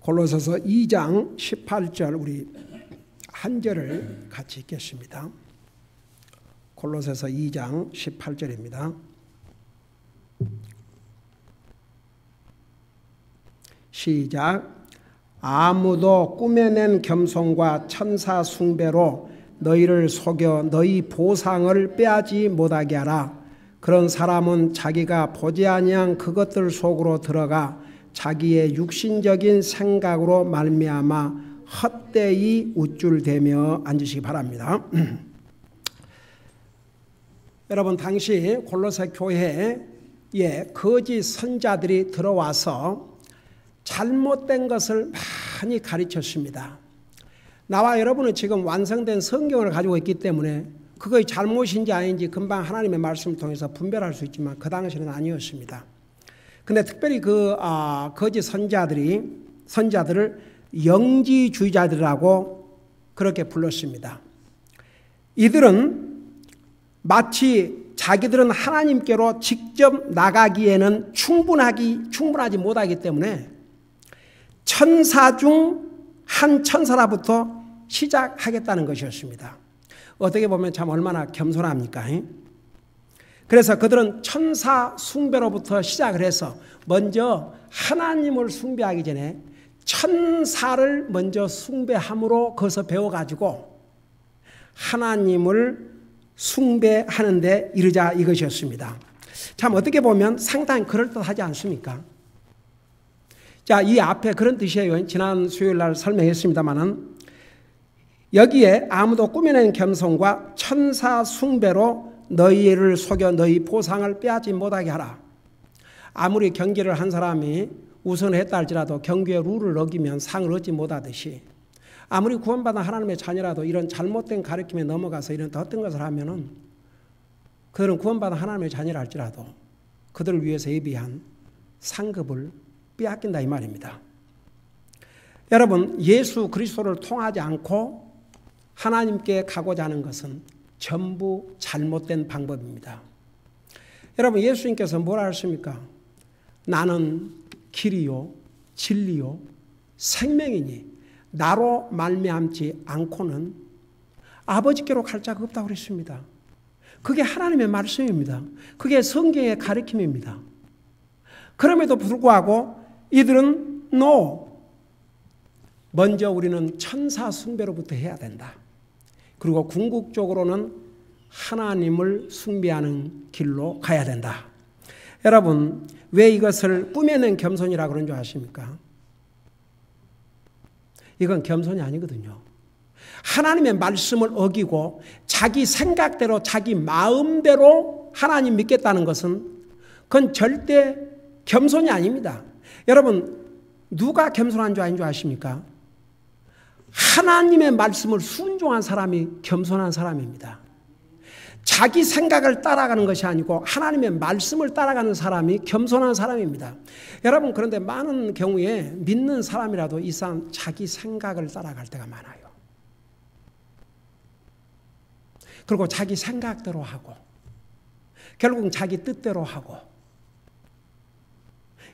골로새서 2장 18절 우리 한 절을 같이 읽겠습니다. 골로새서 2장 18절입니다. 시작. 아무도 꾸며낸 겸손과 천사 숭배로 너희를 속여 너희 보상을 빼앗지 못하게 하라. 그런 사람은 자기가 보지 아니한 그것들 속으로 들어가 자기의 육신적인 생각으로 말미암아 헛되이 우쭐대며 앉으시기 바랍니다. 여러분, 당시 골로새 교회에 거짓 선자들이 들어와서 잘못된 것을 많이 가르쳤습니다. 나와 여러분은 지금 완성된 성경을 가지고 있기 때문에 그것이 잘못인지 아닌지 금방 하나님의 말씀을 통해서 분별할 수 있지만 그 당시는 아니었습니다. 근데 특별히 그 거짓 선자들을 영지주의자들이라고 그렇게 불렀습니다. 이들은 마치 자기들은 하나님께로 직접 나가기에는 충분하지 못하기 때문에 천사 중 한 천사로부터 시작하겠다는 것이었습니다. 어떻게 보면 참 얼마나 겸손합니까? 그래서 그들은 천사 숭배로부터 시작을 해서 먼저 하나님을 숭배하기 전에 천사를 먼저 숭배함으로 거기서 배워가지고 하나님을 숭배하는 데 이르자 이것이었습니다. 참 어떻게 보면 상당히 그럴듯하지 않습니까? 자, 이 앞에 그런 뜻이에요. 지난 수요일 날 설명했습니다마는 여기에 아무도 꾸며낸 겸손과 천사 숭배로 너희를 속여 너희 보상을 빼앗지 못하게 하라. 아무리 경기를 한 사람이 우선했다 할지라도 경기의 룰을 어기면 상을 얻지 못하듯이 아무리 구원받은 하나님의 자녀라도 이런 잘못된 가르침에 넘어가서 이런 어떤 것을 하면은 그들은 구원받은 하나님의 자녀라 할지라도 그들을 위해서 예비한 상급을 빼앗긴다 이 말입니다. 여러분, 예수 그리스도를 통하지 않고 하나님께 가고자 하는 것은 전부 잘못된 방법입니다. 여러분, 예수님께서 뭐라 하십니까? 나는 길이요 진리요 생명이니 나로 말미암지 않고는 아버지께로 갈 자가 없다고 그랬습니다. 그게 하나님의 말씀입니다. 그게 성경의 가르침입니다. 그럼에도 불구하고 이들은 먼저 우리는 천사 숭배로부터 해야 된다. 그리고 궁극적으로는 하나님을 숭배하는 길로 가야 된다. 여러분, 왜 이것을 꾸며낸 겸손이라고 그런 줄 아십니까? 이건 겸손이 아니거든요. 하나님의 말씀을 어기고 자기 생각대로 자기 마음대로 하나님 믿겠다는 것은 그건 절대 겸손이 아닙니다. 여러분, 누가 겸손한 줄 아닌 줄 아십니까? 하나님의 말씀을 순종한 사람이 겸손한 사람입니다. 자기 생각을 따라가는 것이 아니고 하나님의 말씀을 따라가는 사람이 겸손한 사람입니다. 여러분, 그런데 많은 경우에 믿는 사람이라도 이 사람 자기 생각을 따라갈 때가 많아요. 그리고 자기 생각대로 하고 결국은 자기 뜻대로 하고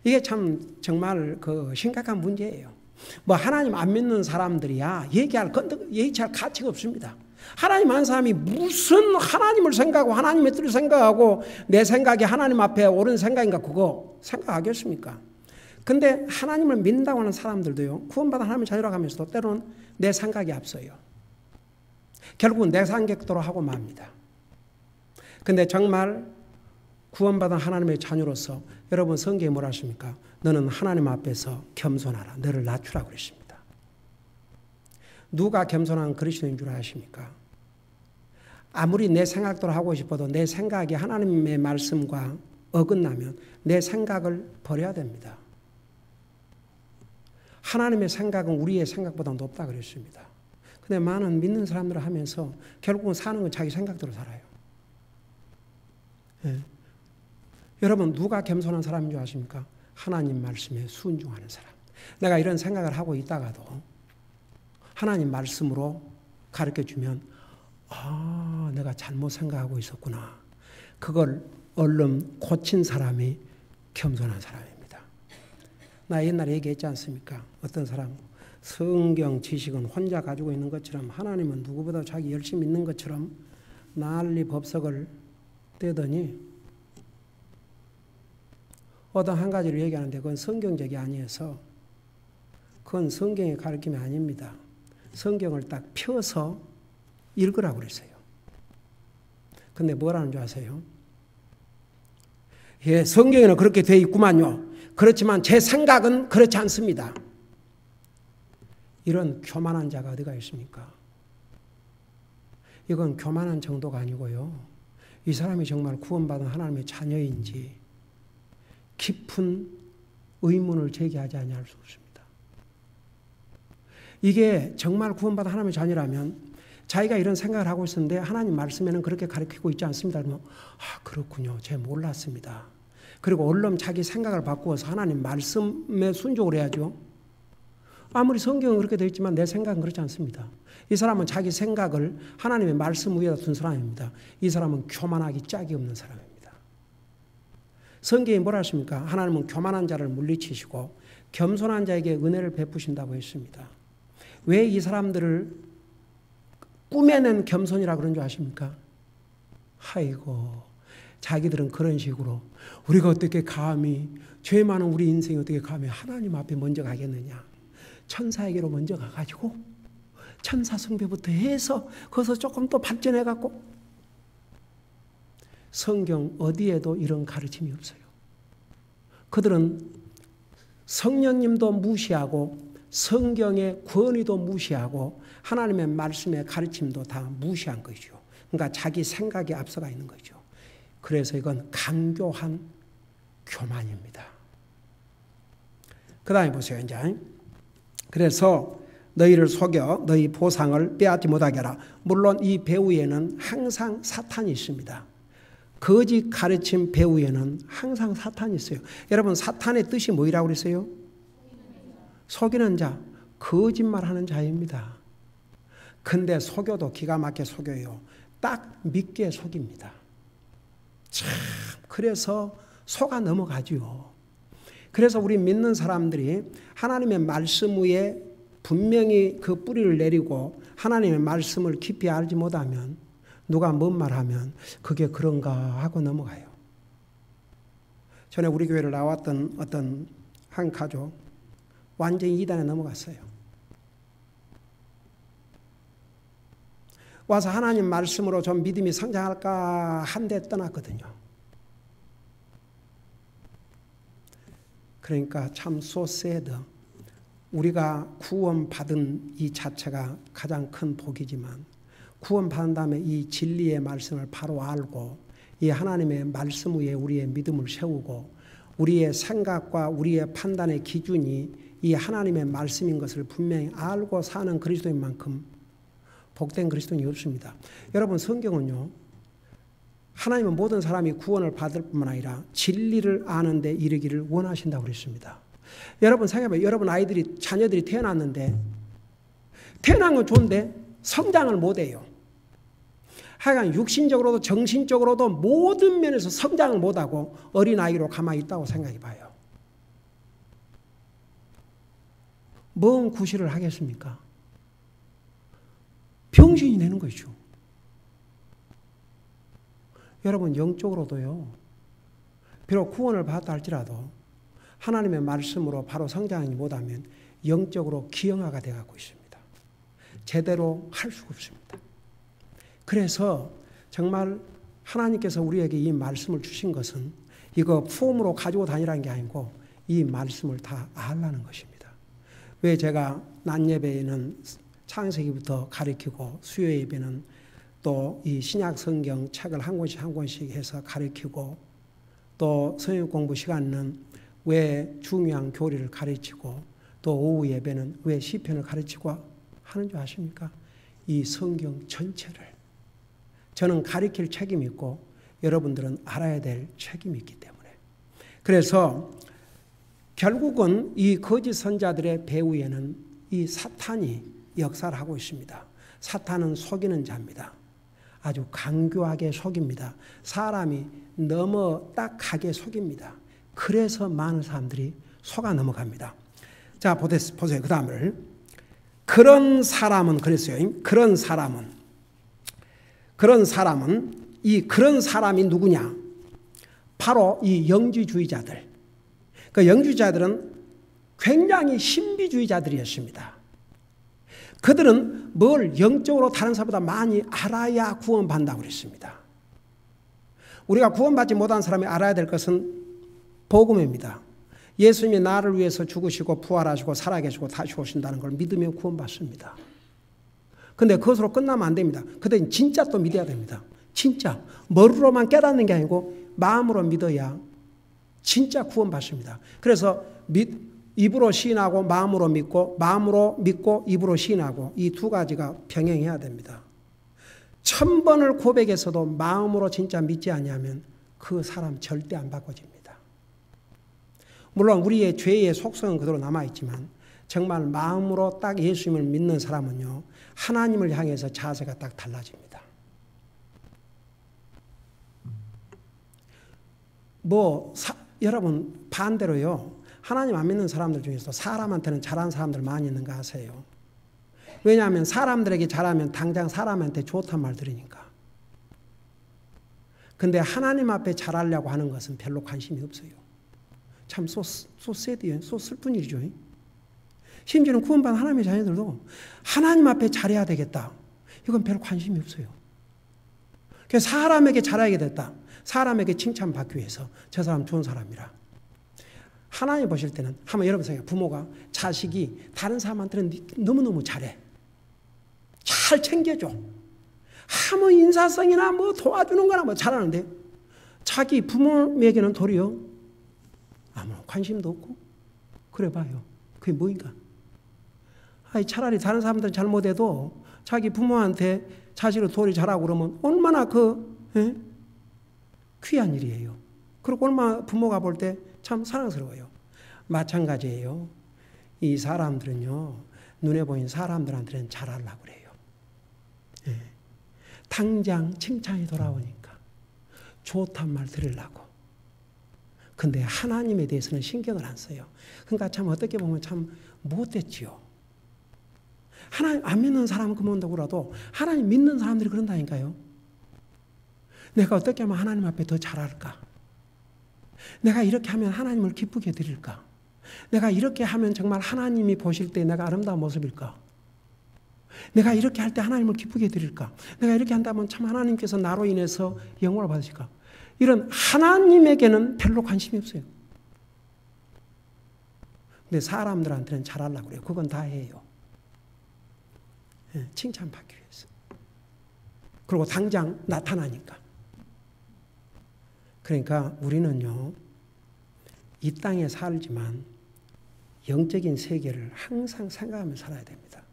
이게 참 정말 심각한 문제예요. 뭐 하나님 안 믿는 사람들이야 얘기할 가치가 없습니다. 하나님 아는 사람이 무슨 하나님을 생각하고 하나님의 뜻을 생각하고 내 생각이 하나님 앞에 옳은 생각인가 그거 생각하겠습니까? 근데 하나님을 믿는다고 하는 사람들도요, 구원받은 하나님의 자녀라고 하면서도 때로는 내 생각이 앞서요. 결국은 내 생각대로 하고 맙니다. 근데 정말 구원받은 하나님의 자녀로서 여러분 성경에 뭐라 하십니까? 너는 하나님 앞에서 겸손하라. 너를 낮추라고 그랬습니다. 누가 겸손한 그리스도인 줄 아십니까? 아무리 내 생각대로 하고 싶어도 내 생각이 하나님의 말씀과 어긋나면 내 생각을 버려야 됩니다. 하나님의 생각은 우리의 생각보다 높다 그랬습니다. 근데 많은 믿는 사람들을 하면서 결국은 사는 건 자기 생각대로 살아요. 예. 여러분, 누가 겸손한 사람인 줄 아십니까? 하나님 말씀에 순종하는 사람. 내가 이런 생각을 하고 있다가도 하나님 말씀으로 가르쳐주면 내가 잘못 생각하고 있었구나. 그걸 얼른 고친 사람이 겸손한 사람입니다. 나 옛날에 얘기했지 않습니까? 어떤 사람 성경 지식은 혼자 가지고 있는 것처럼 하나님은 누구보다 자기 열심히 믿는 것처럼 난리 법석을 떼더니 어떤 한 가지를 얘기하는데 그건 성경적이 아니어서 그건 성경의 가르침이 아닙니다. 성경을 딱 펴서 읽으라고 그랬어요. 근데 뭐라는 줄 아세요? 예, 성경에는 그렇게 돼 있구만요. 그렇지만 제 생각은 그렇지 않습니다. 이런 교만한 자가 어디가 있습니까? 이건 교만한 정도가 아니고요. 이 사람이 정말 구원받은 하나님의 자녀인지 깊은 의문을 제기하지 아니할 수 없습니다. 이게 정말 구원받은 하나님의 자녀라면 자기가 이런 생각을 하고 있었는데 하나님 말씀에는 그렇게 가르치고 있지 않습니다. 그러면 그렇군요. 제가 몰랐습니다. 그리고 얼른 자기 생각을 바꾸어서 하나님 말씀에 순종을 해야죠. 아무리 성경은 그렇게 되어 있지만 내 생각은 그렇지 않습니다. 이 사람은 자기 생각을 하나님의 말씀 위에다 둔 사람입니다. 이 사람은 교만하기 짝이 없는 사람입니다. 성경이 뭐라 하십니까? 하나님은 교만한 자를 물리치시고 겸손한 자에게 은혜를 베푸신다고 했습니다. 왜 이 사람들을 꾸며낸 겸손이라 그런 줄 아십니까? 아이고, 자기들은 그런 식으로 우리가 어떻게 감히 죄 많은 우리 인생이 어떻게 감히 하나님 앞에 먼저 가겠느냐. 천사에게로 먼저 가가지고 천사 숭배부터 해서 거기서 조금 또 발전해갖고 성경 어디에도 이런 가르침이 없어요. 그들은 성령님도 무시하고 성경의 권위도 무시하고 하나님의 말씀의 가르침도 다 무시한 거죠. 그러니까 자기 생각이 앞서가 있는 거죠. 그래서 이건 강교한 교만입니다. 그 다음에 보세요. 이제 그래서 너희를 속여 너희 보상을 빼앗지 못하게 하라. 물론 이 배후에는 항상 사탄이 있습니다. 거짓 가르침 배후에는 항상 사탄이 있어요. 여러분 사탄의 뜻이 뭐라고 그랬어요? 속이는 자, 거짓말하는 자입니다. 근데 속여도 기가 막히게 속여요. 딱 믿게 속입니다. 참 그래서 속아 넘어가죠. 그래서 우리 믿는 사람들이 하나님의 말씀 위에 분명히 그 뿌리를 내리고 하나님의 말씀을 깊이 알지 못하면 누가 뭔 말하면 그게 그런가 하고 넘어가요. 전에 우리 교회를 나왔던 어떤 한 가족 완전히 이단에 넘어갔어요. 와서 하나님 말씀으로 좀 믿음이 성장할까 한데 떠났거든요. 그러니까 참 so sad. 우리가 구원받은 이 자체가 가장 큰 복이지만 구원받은 다음에 이 진리의 말씀을 바로 알고 이 하나님의 말씀 위에 우리의 믿음을 세우고 우리의 생각과 우리의 판단의 기준이 이 하나님의 말씀인 것을 분명히 알고 사는 그리스도인 만큼 복된 그리스도인이 없습니다. 여러분 성경은요. 하나님은 모든 사람이 구원을 받을 뿐만 아니라 진리를 아는 데 이르기를 원하신다고 그랬습니다. 여러분 생각해봐요. 여러분 아이들이 자녀들이 태어났는데 태어난 건 좋은데 성장을 못해요. 하여간 육신적으로도 정신적으로도 모든 면에서 성장을 못하고 어린아이로 가만히 있다고 생각해봐요. 뭔 구실을 하겠습니까? 병신이 되는 거죠. 여러분 영적으로도요. 비록 구원을 받았다 할지라도 하나님의 말씀으로 바로 성장하지 못하면 영적으로 기형아가 되어가고 있습니다. 제대로 할 수가 없습니다. 그래서 정말 하나님께서 우리에게 이 말씀을 주신 것은 이거 폼으로 가지고 다니라는 게 아니고 이 말씀을 다 알라는 것입니다. 왜 제가 낮 예배에는 창세기부터 가르치고 수요 예배는 또 이 신약 성경 책을 한 권씩 한 권씩 해서 가르치고 또 성경 공부 시간은 왜 중요한 교리를 가르치고 또 오후 예배는 왜 시편을 가르치고 하는 줄 아십니까? 이 성경 전체를 저는 가르칠 책임이 있고 여러분들은 알아야 될 책임이 있기 때문에 그래서 결국은 이 거짓 선자들의 배후에는 이 사탄이 역사를 하고 있습니다. 사탄은 속이는 자입니다. 아주 강교하게 속입니다. 사람이 너무 딱하게 속입니다. 그래서 많은 사람들이 속아 넘어갑니다. 자, 보세요. 그 다음을. 그런 사람은 그랬어요. 그런 사람은 그런 사람이 누구냐? 바로 이 영지주의자들. 그 영지주의자들은 굉장히 신비주의자들이었습니다. 그들은 뭘 영적으로 다른 사람보다 많이 알아야 구원받는다고 그랬습니다. 우리가 구원받지 못한 사람이 알아야 될 것은 복음입니다. 예수님이 나를 위해서 죽으시고 부활하시고 살아계시고 다시 오신다는 걸 믿으면 구원받습니다. 근데 그것으로 끝나면 안 됩니다. 그때 진짜 또 믿어야 됩니다. 진짜 머리로만 깨닫는 게 아니고 마음으로 믿어야 진짜 구원받습니다. 그래서 입으로 시인하고 마음으로 믿고 입으로 시인하고 이 두 가지가 병행해야 됩니다. 1000번을 고백해서도 마음으로 진짜 믿지 않으면 그 사람 절대 안 바꿔집니다. 물론 우리의 죄의 속성은 그대로 남아있지만 정말 마음으로 딱 예수님을 믿는 사람은요, 하나님을 향해서 자세가 딱 달라집니다. 여러분 반대로요, 하나님 안 믿는 사람들 중에서 사람한테는 잘한 사람들 많이 있는 거 아세요? 왜냐하면 사람들에게 잘하면 당장 사람한테 좋단 말 들으니까. 근데 하나님 앞에 잘하려고 하는 것은 별로 관심이 없어요. 참 새드요. 슬픈 일이죠. 심지어는 구원받은 하나님의 자녀들도 하나님 앞에 잘해야 되겠다. 이건 별 관심이 없어요. 그래서 사람에게 잘하게 됐다. 사람에게 칭찬받기 위해서 저 사람 좋은 사람이라. 하나님 보실 때는 한번 여러분 생각해요. 부모가 자식이 다른 사람한테는 너무너무 잘해. 잘 챙겨줘. 뭐 인사성이나 뭐 도와주는 거나 뭐 잘하는데 자기 부모에게는 도리어 아무런 관심도 없고 그래 봐요. 그게 뭐인가? 차라리 다른 사람들은 잘못해도 자기 부모한테 자식을 도리 잘하고 그러면 얼마나 귀한 일이에요. 그리고 얼마나 부모가 볼 때 참 사랑스러워요. 마찬가지예요. 이 사람들은요, 눈에 보이는 사람들한테는 잘하려고 그래요. 당장 칭찬이 돌아오니까 좋단 말 들으려고. 근데 하나님에 대해서는 신경을 안 써요. 그러니까 참 어떻게 보면 참 못됐지요. 하나님 안 믿는 사람은 그만두고라도 하나님 믿는 사람들이 그런다니까요. 내가 어떻게 하면 하나님 앞에 더 잘할까? 내가 이렇게 하면 하나님을 기쁘게 드릴까? 내가 이렇게 하면 정말 하나님이 보실 때 내가 아름다운 모습일까? 내가 이렇게 할 때 하나님을 기쁘게 드릴까? 내가 이렇게 한다면 참 하나님께서 나로 인해서 영광을 받으실까? 이런 하나님에게는 별로 관심이 없어요. 근데 사람들한테는 잘하려고 그래요. 그건 다 해요. 칭찬받기 위해서. 그리고 당장 나타나니까. 그러니까 우리는요, 이 땅에 살지만 영적인 세계를 항상 생각하며 살아야 됩니다.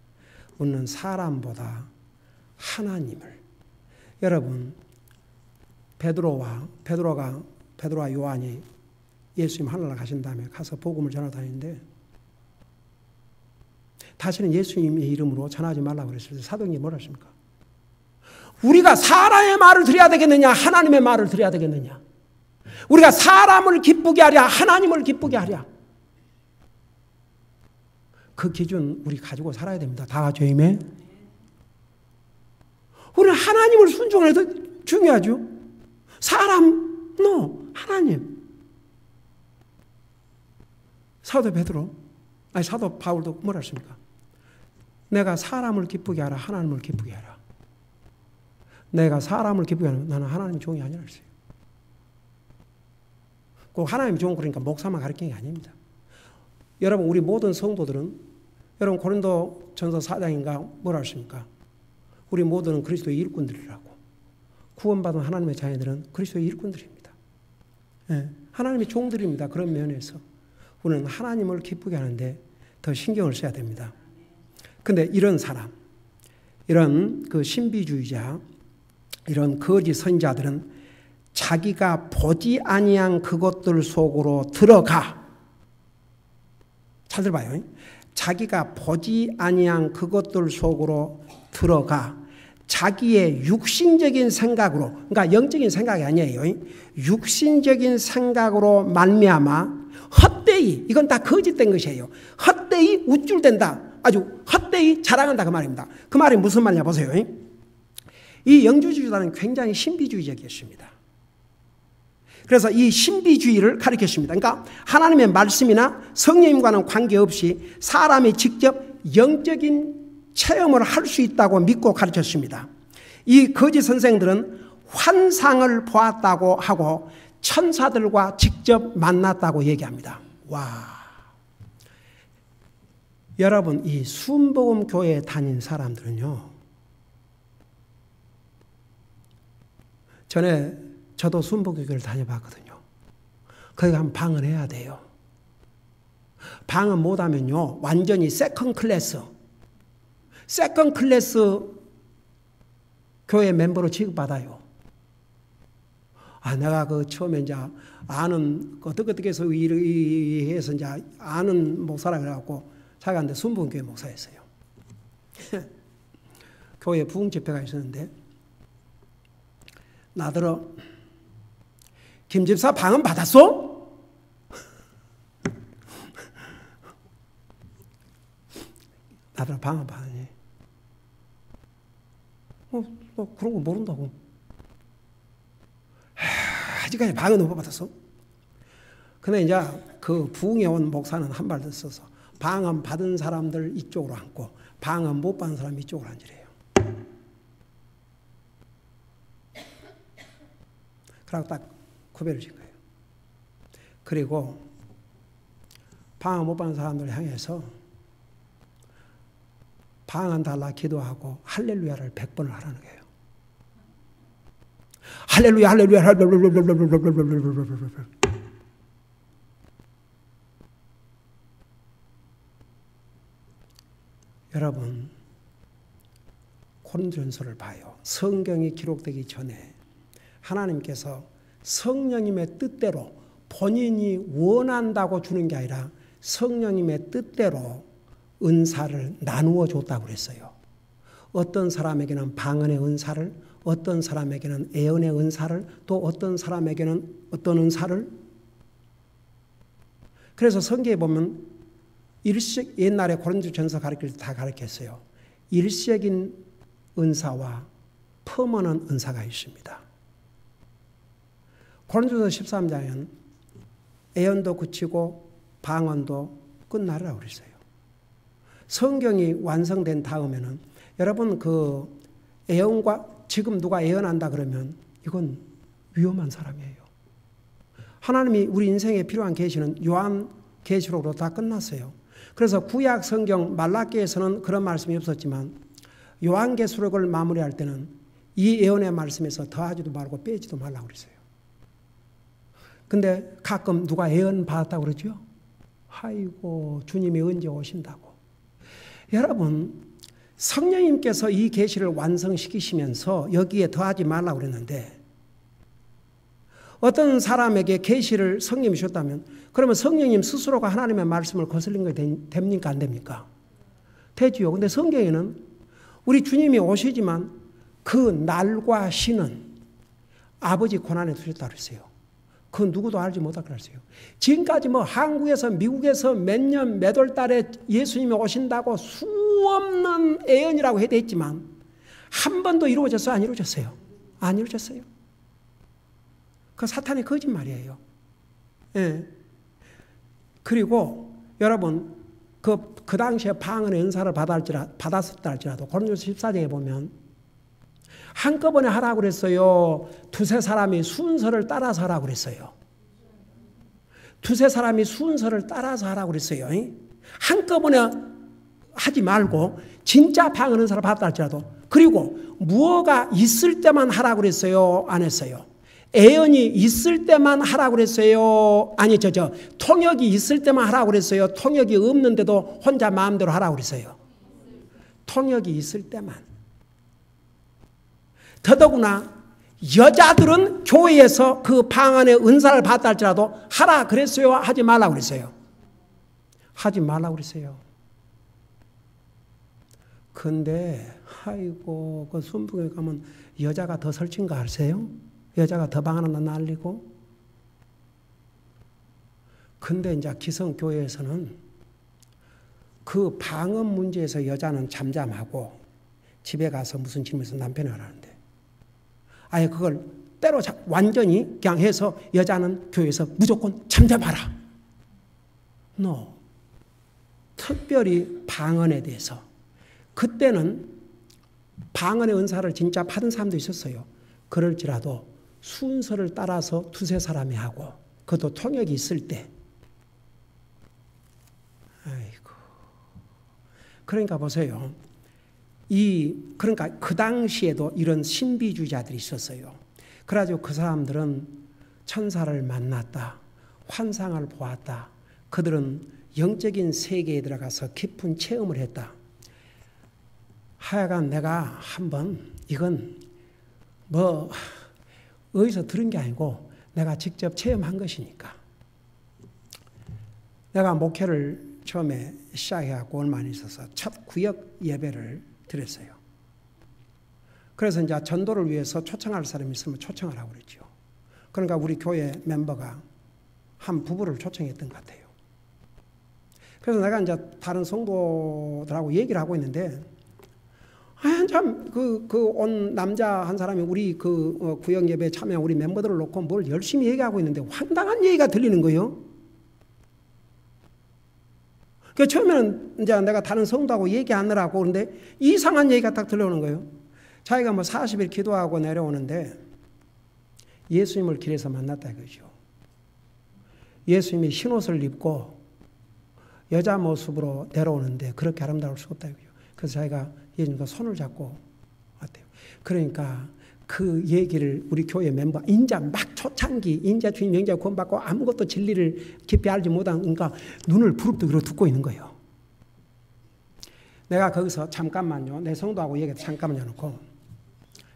우리는 사람보다 하나님을. 여러분, 베드로와 요한이 예수님 하늘나라 가신 다음에 가서 복음을 전하다니는데 다시는 예수님의 이름으로 전하지 말라고 그랬을 때 사도행전이 뭐라 했습니까? 우리가 사람의 말을 드려야 되겠느냐, 하나님의 말을 드려야 되겠느냐? 우리가 사람을 기쁘게 하랴, 하나님을 기쁘게 하랴. 그 기준 우리 가지고 살아야 됩니다. 다 같이 아멘. 우리는 하나님을 순종해야 더 중요하죠. 사람, 하나님. 사도 바울도 뭐라 했습니까? 내가 사람을 기쁘게 하라, 하나님을 기쁘게 하라. 내가 사람을 기쁘게 하면 나는 하나님의 종이 아니라 했어요. 꼭 하나님의 종 그러니까 목사만 가르치는 게 아닙니다. 여러분, 우리 모든 성도들은, 여러분 고린도 전서 4장인가 뭐라 했습니까? 우리 모두는 그리스도의 일꾼들이라고. 구원받은 하나님의 자녀들은 그리스도의 일꾼들입니다. 하나님의 종들입니다. 그런 면에서 우리는 하나님을 기쁘게 하는데 더 신경을 써야 됩니다. 근데 이런 사람, 이런 그 신비주의자, 이런 거짓 선지자들은 자기가 보지 아니한 그것들 속으로 들어가. 잘 들어봐요. 자기가 보지 아니한 그것들 속으로 들어가 자기의 육신적인 생각으로, 그러니까 영적인 생각이 아니에요. 육신적인 생각으로 말미암아 헛된 헛되이, 이건 다 거짓된 것이에요. 헛되이 우쭐댄다. 아주 헛되이 자랑한다 그 말입니다. 그 말이 무슨 말이냐 보세요. 이 영주주의자는 굉장히 신비주의적이었습니다. 그래서 이 신비주의를 가르쳤습니다. 그러니까 하나님의 말씀이나 성령님과는 관계없이 사람이 직접 영적인 체험을 할 수 있다고 믿고 가르쳤습니다. 이 거짓 선생들은 환상을 보았다고 하고 천사들과 직접 만났다고 얘기합니다. 와, 여러분, 이 순복음 교회에 다닌 사람들은요, 전에 저도 순복음 교회를 다녀봤거든요. 거기 가면 방언해야 돼요. 방언 못하면요, 완전히 세컨 클래스 교회 멤버로 취급받아요. 내가 그 처음에 이제 아는 어떻게 해서 해서 이제 아는 목사라 그래갖고 자기한테 순복음교회 목사였어요. 교회 부흥 집회가 있었는데 나더러 김 집사 방언 받았어? 나더러 방언 받았니? 그런 거 모른다고. 아직까지 방언 못 받았어. 근데 이제 그 부흥에 온 목사는 한 발 더 써서 방언 받은 사람들 이쪽으로 앉고 방언 못 받은 사람 이쪽으로 앉으래요. 그러고 딱 구별을 진 거예요. 그리고 방언 못 받은 사람들 향해서 방언 달라 기도하고 할렐루야를 100번을 하라는 거예요. 할렐루야, 할렐루야, 할렐루야. 여러분, 고린도전서를 봐요. 성경이 기록되기 전에 하나님께서 성령님의 뜻대로 본인이 원한다고 주는 게 아니라 성령님의 뜻대로 은사를 나누어 줬다고 그랬어요. 어떤 사람에게는 방언의 은사를, 어떤 사람에게는 예언의 은사를, 또 어떤 사람에게는 어떤 은사를. 그래서 성경에 보면 옛날에 고린도전서 가르칠 때 다 가르쳤어요. 일시적인 은사와 퍼머넌트 은사가 있습니다. 고린도전서 13장에는 예언도 그치고 방언도 끝나라고 그랬어요. 성경이 완성된 다음에는 여러분 그 예언과 지금 누가 예언한다 그러면 이건 위험한 사람이에요. 하나님이 우리 인생에 필요한 계시는 요한 계시록으로 다 끝났어요. 그래서 구약 성경 말라기에서는 그런 말씀이 없었지만 요한 계시록을 마무리할 때는 이 예언의 말씀에서 더하지도 말고 빼지도 말라고 그랬어요. 근데 가끔 누가 예언 받았다고 그러죠? 아이고 주님이 언제 오신다고. 여러분 성령님께서 이 계시를 완성시키시면서 여기에 더하지 말라고 그랬는데 어떤 사람에게 계시를 성령님이 주셨다면 그러면 성령님 스스로가 하나님의 말씀을 거슬린 게 됩니까? 안 됩니까? 되지요. 근데 성경에는 우리 주님이 오시지만 그 날과 시는 아버지 권한에 두셨다고 그랬어요. 그건 누구도 알지 못할 거라 했어요. 지금까지 뭐 한국에서 미국에서 몇 년 몇 월 달에 예수님이 오신다고 수없는 예언이라고 해도 했지만 한 번도 이루어졌어요? 안 이루어졌어요? 안 이루어졌어요. 그 사탄의 거짓말이에요. 예. 그리고 여러분 그 당시에 방언의 은사를 받았었다 할지라도 고린도서 14장에 보면 한꺼번에 하라고 그랬어요. 두세 사람이 순서를 따라서 하라고 그랬어요. 두세 사람이 순서를 따라서 하라고 그랬어요. 한꺼번에 하지 말고 진짜 방언 은사를 받았다 할지라도 그리고 무엇가 있을 때만 하라고 그랬어요? 안 했어요? 예언이 있을 때만 하라고 그랬어요? 아니 통역이 있을 때만 하라고 그랬어요? 통역이 없는데도 혼자 마음대로 하라고 그랬어요? 통역이 있을 때만. 더더구나 여자들은 교회에서 그 방언의 은사를 받다 할지라도 하라 그랬어요? 하지 말라고 그랬어요? 하지 말라고 그랬어요. 근데 아이고 그 순복음에 가면 여자가 더 설친 거 아세요? 여자가 더 방언 하나 날리고 근데 이제 기성교회에서는 그 방언 문제에서 여자는 잠잠하고 집에 가서 무슨 질문에서 남편이 하라는데 아예 그걸 완전히 그냥 해서 여자는 교회에서 무조건 잠잠하라. No. 특별히 방언에 대해서 그때는 방언의 은사를 진짜 받은 사람도 있었어요. 그럴지라도 순서를 따라서 두세 사람이 하고 그것도 통역이 있을 때 아이고 그러니까 보세요. 그러니까 그 당시에도 이런 신비주의자들이 있었어요. 그래가지고 그 사람들은 천사를 만났다. 환상을 보았다. 그들은 영적인 세계에 들어가서 깊은 체험을 했다. 하여간 내가 한번 이건 뭐 어디서 들은 게 아니고 내가 직접 체험한 것이니까. 내가 목회를 처음에 시작해갖고 얼마 안 있어서 첫 구역 예배를 드렸어요. 그래서 이제 전도를 위해서 초청할 사람이 있으면 초청하라고 그랬죠. 그러니까 우리 교회 멤버가 한 부부를 초청했던 것 같아요. 그래서 내가 이제 다른 성도들하고 얘기를 하고 있는데, 참, 온 남자 한 사람이 우리 구역 예배에 참여한 우리 멤버들을 놓고 뭘 열심히 얘기하고 있는데 황당한 얘기가 들리는 거예요. 그 처음에는 이제 내가 다른 성도하고 얘기하느라고 그런데 이상한 얘기가 딱 들려오는 거예요. 자기가 뭐 40일 기도하고 내려오는데 예수님을 길에서 만났다 이거죠. 예수님이 흰옷을 입고 여자 모습으로 내려오는데 그렇게 아름다울 수 없다 이거죠. 그래서 자기가 예수님과 손을 잡고 왔대요. 그러니까 그 얘기를 우리 교회 멤버 인자 막 초창기 인자 주님 영자 구원받고 아무것도 진리를 깊이 알지 못하니까 눈을 부릅뜨기로 듣고 있는 거예요. 내가 거기서 잠깐만요. 내 성도하고 얘기해서 잠깐만요 놓고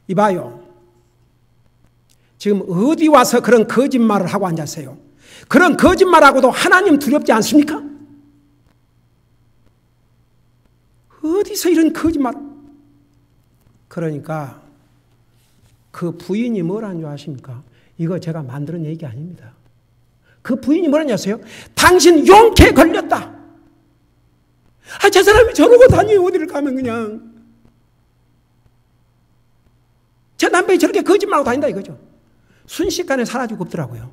이봐요. 지금 어디 와서 그런 거짓말을 하고 앉았어요. 그런 거짓말하고도 하나님 두렵지 않습니까? 어디서 이런 거짓말. 그러니까 그 부인이 뭐라는 줄 아십니까? 이거 제가 만드는 얘기 아닙니다. 그 부인이 뭐라는 줄 아세요? 당신 용케 걸렸다. 저 사람이 저러고 다녀요. 어디를 가면 그냥. 제 남편이 저렇게 거짓말하고 다닌다 이거죠. 순식간에 사라지고 없더라고요.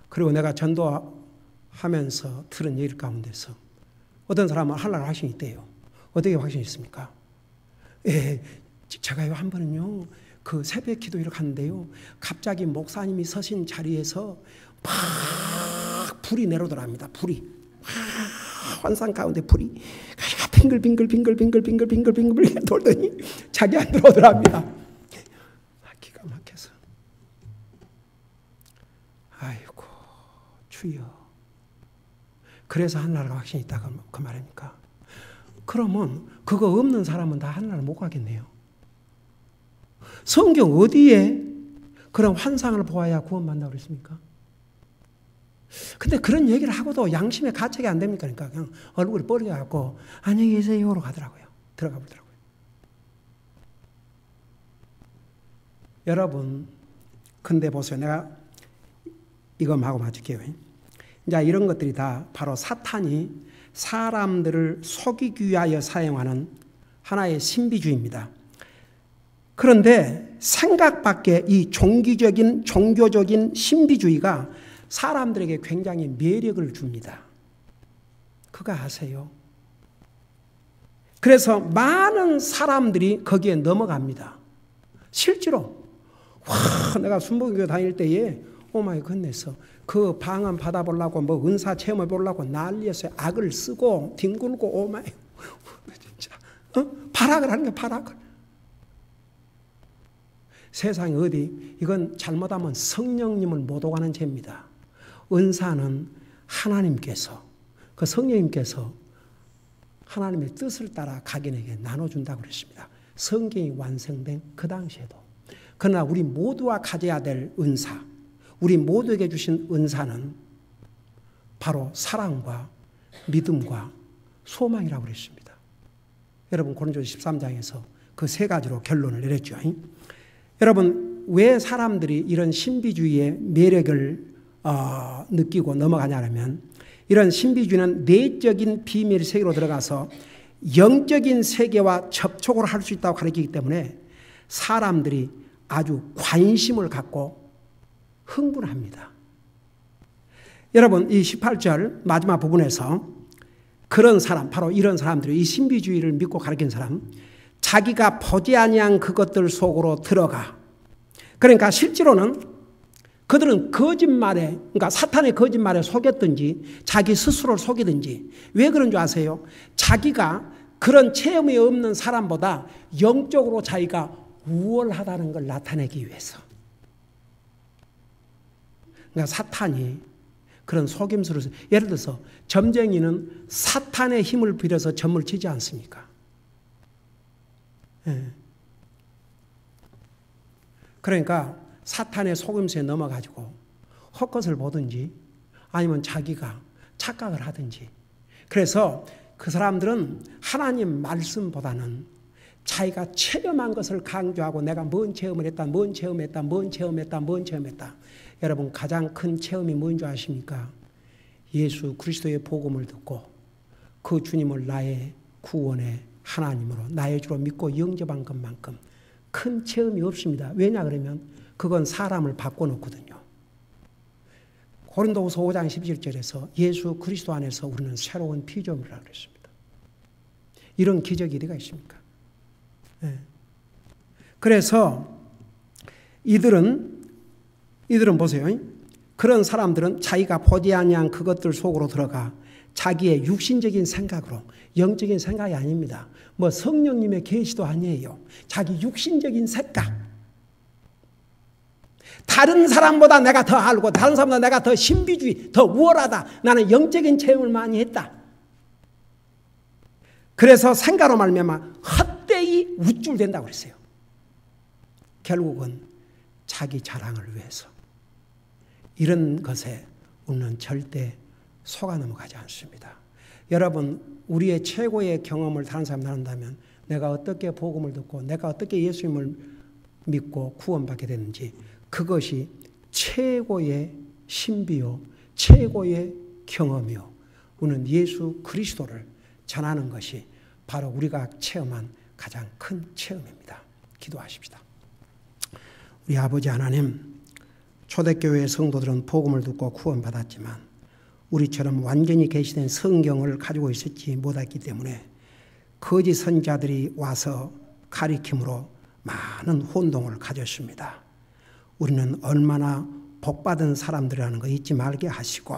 그리고 내가 전도하면서 들은 얘기 가운데서 어떤 사람은 하려고 확신이 있대요. 어떻게 확신이 있습니까? 제가요 한 번은요 그 새벽 기도 이렇게 하는데요 갑자기 목사님이 서신 자리에서 막 불이 내려오더랍니다. 불이 환상 가운데 불이 빙글빙글 돌더니 자기 안 들어오더랍니다. 기가 막혀서 아이고 주여. 그래서 하늘나라가 확신이 있다 그 말입니까? 그러면 그거 없는 사람은 다 하늘나라 못 가겠네요. 성경 어디에 그런 환상을 보아야 구원받는다고 그랬습니까? 근데 그런 얘기를 하고도 양심에 가책이 안 됩니까? 그러니까 그냥 얼굴이 뻘개갖고 안녕히 계세요로 가더라고요. 들어가 보더라고요. 여러분, 근데 보세요. 내가 이거 하고 맞을게요. 이제 이런 것들이 다 바로 사탄이 사람들을 속이기 위하여 사용하는 하나의 신비주의입니다. 그런데 생각 밖의 이 종교적인 신비주의가 사람들에게 굉장히 매력을 줍니다. 그거 아세요? 그래서 많은 사람들이 거기에 넘어갑니다. 실제로 내가 순복음교회 다닐 때에 오마이 갓네스 그 방언 받아보려고 뭐 은사 체험해 보려고 난리였어요. 악을 쓰고 뒹굴고 오마이 진짜 발악을 하는 게 발악을. 세상에 어디 이건 잘못하면 성령님을 못 오가는 죄입니다. 은사는 하나님께서 그 성령님께서 하나님의 뜻을 따라 각인에게 나눠준다고 그랬습니다. 성경이 완성된 그 당시에도. 그러나 우리 모두가 가져야 될 은사, 우리 모두에게 주신 은사는 바로 사랑과 믿음과 소망이라고 그랬습니다. 여러분 고린도서 13장에서 그 세 가지로 결론을 내렸죠. 여러분 왜 사람들이 이런 신비주의의 매력을 느끼고 넘어가냐면 이런 신비주의는 내적인 비밀 세계로 들어가서 영적인 세계와 접촉을 할 수 있다고 가르치기 때문에 사람들이 아주 관심을 갖고 흥분합니다. 여러분 이 18절 마지막 부분에서 그런 사람, 바로 이런 사람들이 이 신비주의를 믿고 가르친 사람, 자기가 보지 아니한 그것들 속으로 들어가. 그러니까 실제로는 그들은 거짓말에, 그러니까 사탄의 거짓말에 속였든지 자기 스스로를 속이든지. 왜 그런 줄 아세요? 자기가 그런 체험이 없는 사람보다 영적으로 자기가 우월하다는 걸 나타내기 위해서. 그러니까 사탄이 그런 속임수를, 예를 들어서 점쟁이는 사탄의 힘을 빌어서 점을 치지 않습니까? 예. 그러니까 사탄의 속임수에 넘어가지고 헛것을 보든지 아니면 자기가 착각을 하든지. 그래서 그 사람들은 하나님 말씀보다는 자기가 체험한 것을 강조하고 내가 뭔 체험을 했다, 뭔 체험했다, 뭔 체험했다, 뭔 체험했다. 여러분 가장 큰 체험이 뭔지 아십니까? 예수 그리스도의 복음을 듣고 그 주님을 나의 구원의 하나님으로 나의 주로 믿고 영접한 것만큼 큰 체험이 없습니다. 왜냐 그러면 그건 사람을 바꿔놓거든요. 고린도후서 5장 17절에서 예수 그리스도 안에서 우리는 새로운 피조물이라고 그랬습니다. 이런 기적이 어디가 있습니까? 네. 그래서 이들은 보세요. 그런 사람들은 자기가 보지 아니한 그것들 속으로 들어가 자기의 육신적인 생각으로, 영적인 생각이 아닙니다. 뭐 성령님의 계시도 아니에요. 자기 육신적인 생각. 다른 사람보다 내가 더 알고 다른 사람보다 내가 더 신비주의, 더 우월하다. 나는 영적인 체험을 많이 했다. 그래서 생각으로 말미암아 헛되이 우쭐댄다고 그랬어요. 결국은 자기 자랑을 위해서. 이런 것에 우리는 절대 속아 넘어가지 않습니다. 여러분, 우리의 최고의 경험을 다른 사람 나눈다면 내가 어떻게 복음을 듣고 내가 어떻게 예수님을 믿고 구원받게 됐는지, 그것이 최고의 신비요 최고의 경험이요, 우리는 예수 그리스도를 전하는 것이 바로 우리가 체험한 가장 큰 체험입니다. 기도하십시다. 우리 아버지 하나님, 초대교회 성도들은 복음을 듣고 구원받았지만 우리처럼 완전히 계시된 성경을 가지고 있었지 못했기 때문에 거짓 선자들이 와서 가리킴으로 많은 혼동을 가졌습니다. 우리는 얼마나 복받은 사람들이라는 거 잊지 말게 하시고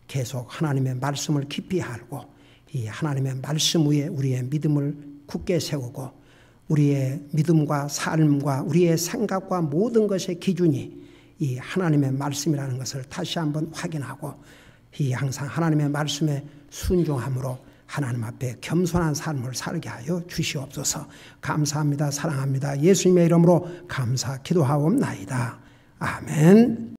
계속 하나님의 말씀을 깊이 알고 이 하나님의 말씀 위에 우리의 믿음을 굳게 세우고 우리의 믿음과 삶과 우리의 생각과 모든 것의 기준이 이 하나님의 말씀이라는 것을 다시 한번 확인하고 이 항상 하나님의 말씀에 순종함으로 하나님 앞에 겸손한 삶을 살게 하여 주시옵소서. 감사합니다. 사랑합니다. 예수님의 이름으로 감사 기도하옵나이다. 아멘.